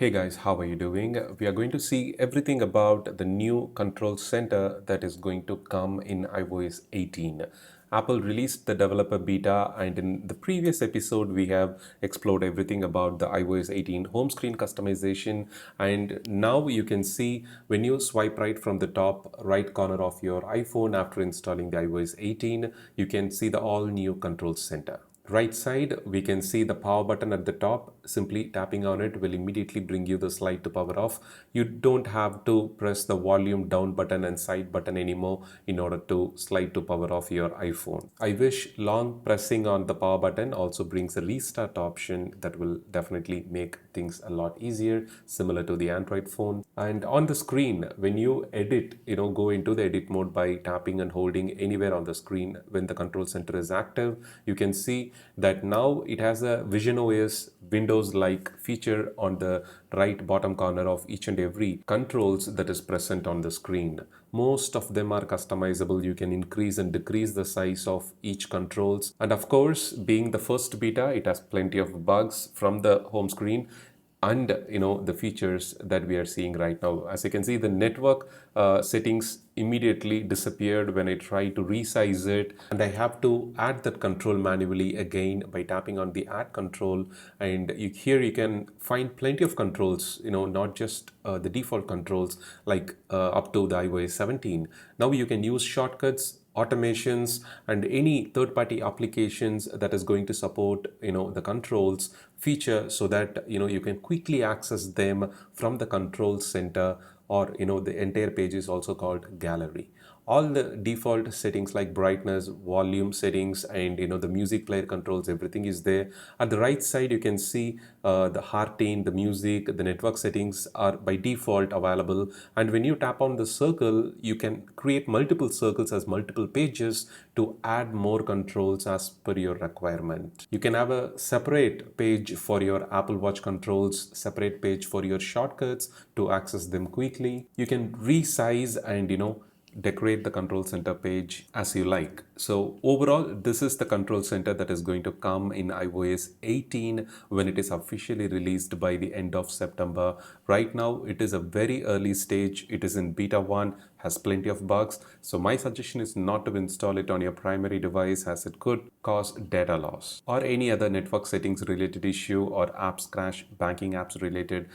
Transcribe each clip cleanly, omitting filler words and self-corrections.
Hey guys, how are you doing? We are going to see everything about the new control center that is going to come in iOS 18. Apple released the developer beta, and in the previous episode, we have explored everything about the iOS 18 home screen customization. And now you can see when you swipe right from the top right corner of your iPhone after installing the iOS 18, you can see the all new control center. Right side, we can see the power button at the top. Simply tapping on it will immediately bring you the slide to power off. You don't have to press the volume down button and side button anymore in order to slide to power off your iPhone. I wish long pressing on the power button also brings a restart option that will definitely make things a lot easier, similar to the Android phone. And on the screen, when you edit, go into the edit mode by tapping and holding anywhere on the screen when the control center is active, you can see that now it has a Vision OS Windows-like feature on the right bottom corner of each and every controls that is present on the screen. Most of them are customizable. You can increase and decrease the size of each controls. And of course, being the first beta, it has plenty of bugs from the home screen and the features that we are seeing right now. As you can see, the network settings immediately disappeared when I tried to resize it, and I have to add that control manually again by tapping on the add control. And here you can find plenty of controls, not just the default controls like up to the iOS 17. Now you can use shortcuts, automations, and any third-party applications that is going to support the controls feature, so that you can quickly access them from the control center, or the entire page is also called gallery. All the default settings like brightness, volume settings, and the music player controls, everything is there. At the right side, you can see the heartine, the music, the network settings are by default available. And when you tap on the circle, you can create multiple circles as multiple pages to add more controls as per your requirement. You can have a separate page for your Apple Watch controls, separate page for your shortcuts to access them quickly. You can resize and decorate the control center page as you like. So overall, this is the control center that is going to come in iOS 18 when it is officially released by the end of September. Right now, it is a very early stage. It is in beta 1, has plenty of bugs. So my suggestion is not to install it on your primary device, as it could cause data loss or any other network settings related issue, or apps crash, banking apps related,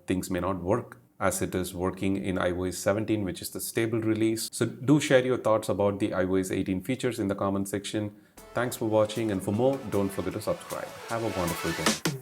things may not work as it is working in iOS 17, which is the stable release. So do share your thoughts about the iOS 18 features in the comment section. Thanks for watching, and for more, don't forget to subscribe. Have a wonderful day.